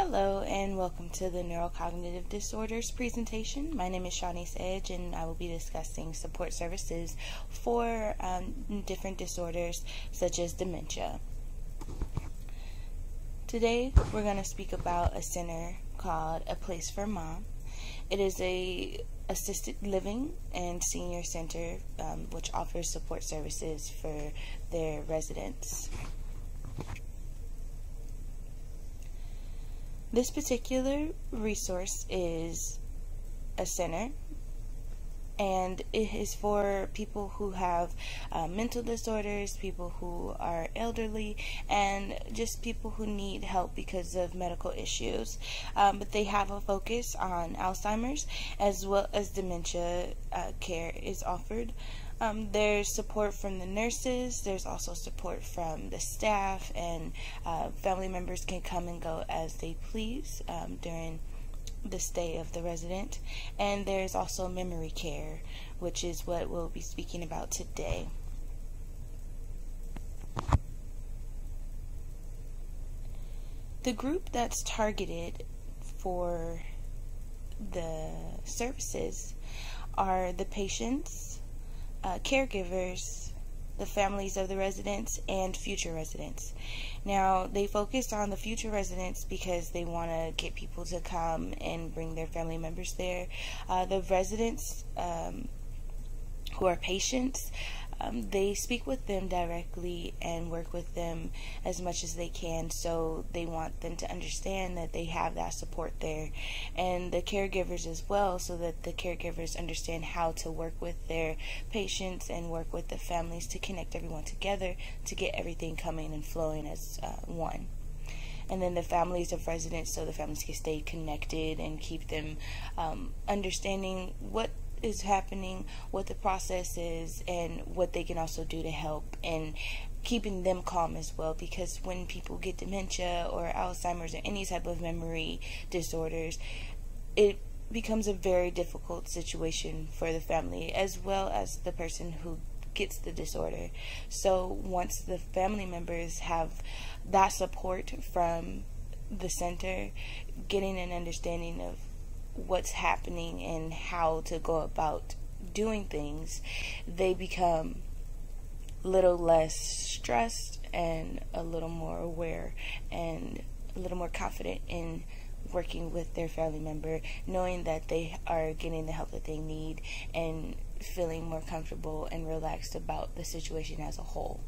Hello and welcome to the Neurocognitive Disorders presentation. My name is Shawnice Edge and I will be discussing support services for different disorders such as dementia. Today we're going to speak about a center called A Place for Mom. It is a assisted living and senior center which offers support services for their residents. This particular resource is a center, and it is for people who have mental disorders, people who are elderly, and just people who need help because of medical issues. But they have a focus on Alzheimer's as well as dementia care is offered. There's support from the nurses, there's also support from the staff, and family members can come and go as they please during the stay of the resident. And there's also memory care, which is what we'll be speaking about today. The group that's targeted for the services are the patients, caregivers, the families of the residents, and future residents. Now, they focused on the future residents because they want to get people to come and bring their family members there. The residents who are patients, they speak with them directly and work with them as much as they can, so they want them to understand that they have that support there. And the caregivers as well, so that the caregivers understand how to work with their patients and work with the families to connect everyone together to get everything coming and flowing as one. And then the families of residents, so the families can stay connected and keep them understanding what is happening, what the process is, and what they can also do to help, and keeping them calm as well, because when people get dementia or Alzheimer's or any type of memory disorders, it becomes a very difficult situation for the family as well as the person who gets the disorder. So once the family members have that support from the center, getting an understanding of what's happening and how to go about doing things, they become a little less stressed and a little more aware and a little more confident in working with their family member, knowing that they are getting the help that they need and feeling more comfortable and relaxed about the situation as a whole.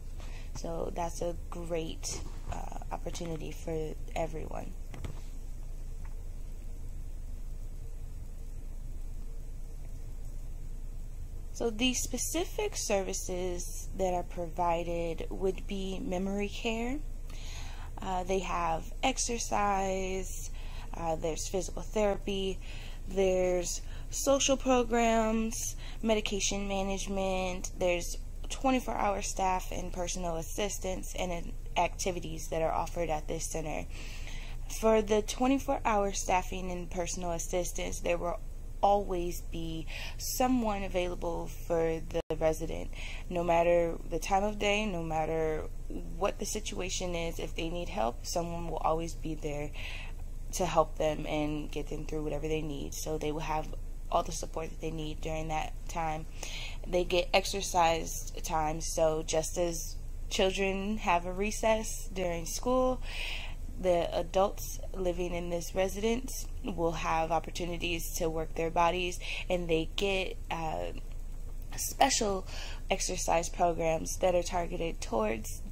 So that's a great opportunity for everyone. So the specific services that are provided would be memory care. They have exercise, there's physical therapy, there's social programs, medication management, there's 24-hour staff and personal assistance and activities that are offered at this center. For the 24-hour staffing and personal assistance, there will always be someone available for the resident, no matter the time of day, no matter what the situation is. If they need help, someone will always be there to help them and get them through whatever they need. So they will have all the support that they need during that time. They get exercise time, so just as children have a recess during school, the adults living in this residence will have opportunities to work their bodies, and they get special exercise programs that are targeted towards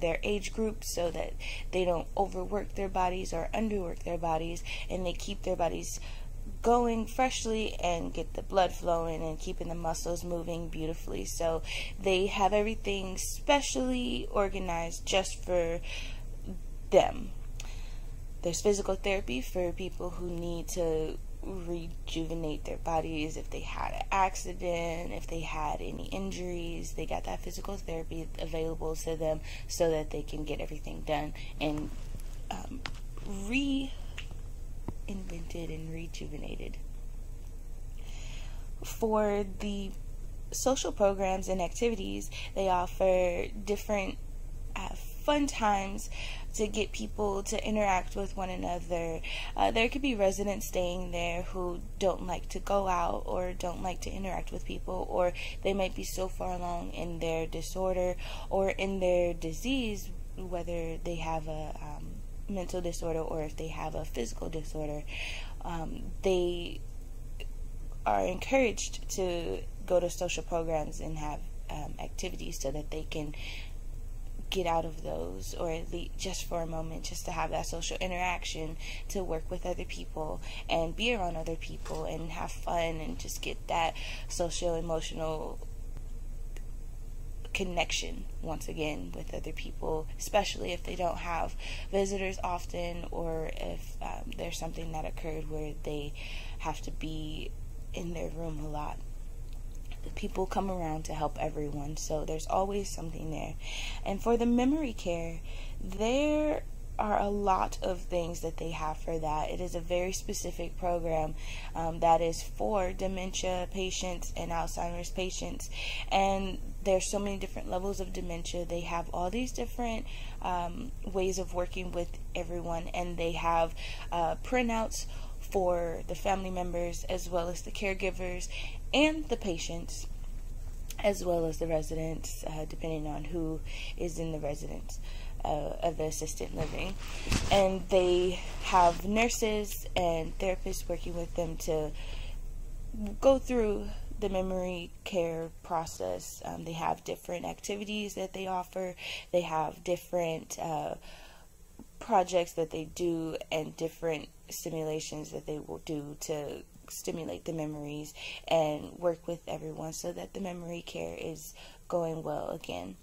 their age group, so that they don't overwork their bodies or underwork their bodies, and they keep their bodies going freshly and get the blood flowing and keeping the muscles moving beautifully. So they have everything specially organized just for them. There's physical therapy for people who need to rejuvenate their bodies. If they had an accident, if they had any injuries, they got that physical therapy available to them so that they can get everything done and reinvented and rejuvenated. For the social programs and activities, they offer different fun times to get people to interact with one another. There could be residents staying there who don't like to go out or don't like to interact with people, or they might be so far along in their disorder or in their disease, whether they have a mental disorder or if they have a physical disorder. They are encouraged to go to social programs and have activities so that they can get out of those, or at least just for a moment, just to have that social interaction, to work with other people and be around other people and have fun and just get that social emotional connection once again with other people, especially if they don't have visitors often, or if there's something that occurred where they have to be in their room a lot. People come around to help everyone, so there's always something there. And for the memory care, there are a lot of things that they have for that. It is a very specific program that is for dementia patients and Alzheimer's patients, and there's so many different levels of dementia. They have all these different ways of working with everyone, and they have printouts for the family members as well as the caregivers and the patients as well as the residents, depending on who is in the residence of the assisted living. And they have nurses and therapists working with them to go through the memory care process. They have different activities that they offer. They have different projects that they do and different simulations that they will do to stimulate the memories and work with everyone so that the memory care is going well again.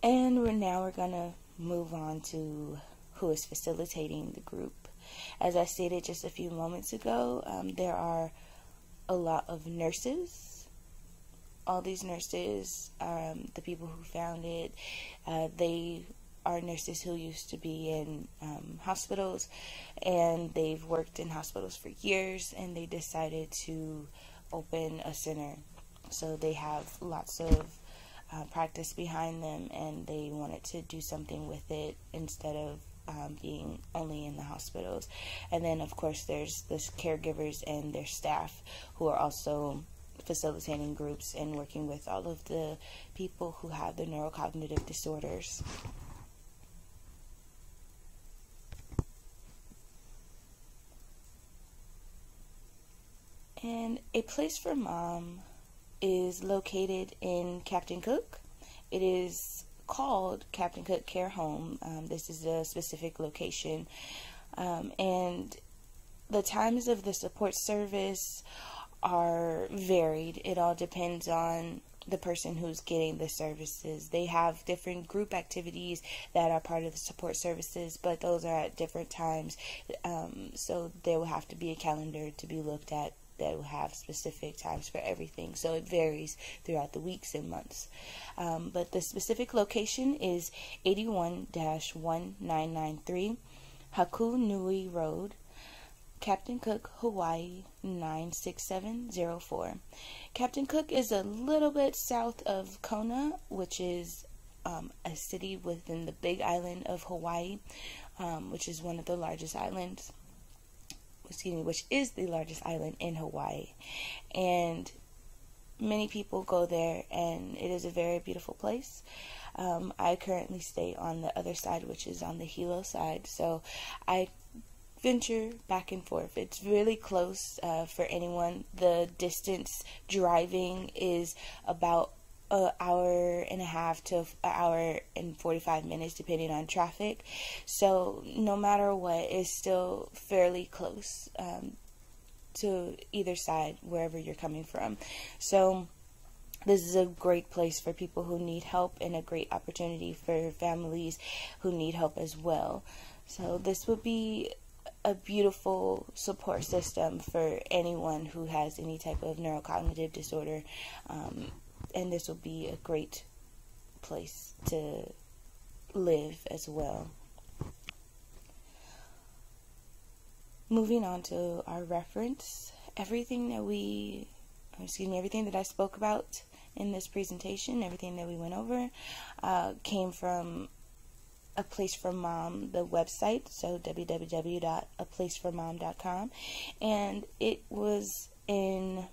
And now we're going to move on to who is facilitating the group. As I stated just a few moments ago, there are a lot of nurses. All these nurses, the people who found it, they are nurses who used to be in hospitals, and they've worked in hospitals for years, and they decided to open a center. So they have lots of practice behind them, and they wanted to do something with it instead of being only in the hospitals. And then of course there's the caregivers and their staff who are also facilitating groups and working with all of the people who have the neurocognitive disorders. And A Place for Mom is located in Captain Cook. It is called Captain Cook Care Home. This is a specific location. And the times of the support service are varied. It all depends on the person who's getting the services. They have different group activities that are part of the support services, but those are at different times. So there will have to be a calendar to be looked at that will have specific times for everything. So it varies throughout the weeks and months. But the specific location is 81-1993 Haku Nui Road, Captain Cook, Hawaii 96704. Captain Cook is a little bit south of Kona, which is a city within the Big Island of Hawaii, which is one of the largest islands. Which is the largest island in Hawaii. And many people go there, and it is a very beautiful place. I currently stay on the other side, which is on the Hilo side, so I venture back and forth. It's really close for anyone. The distance driving is about an hour and a half to an hour and 45 minutes depending on traffic, so no matter what, it's still fairly close to either side, wherever you're coming from. So this is a great place for people who need help, and a great opportunity for families who need help as well. So this would be a beautiful support system for anyone who has any type of neurocognitive disorder, and this will be a great place to live as well. Moving on to our reference, everything that I spoke about in this presentation, everything that we went over, came from A Place for Mom, the website, so www.aplaceformom.com, and it was in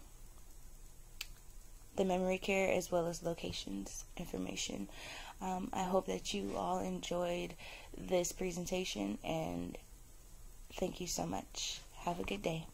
the memory care as well as locations information. I hope that you all enjoyed this presentation, and thank you so much. Have a good day.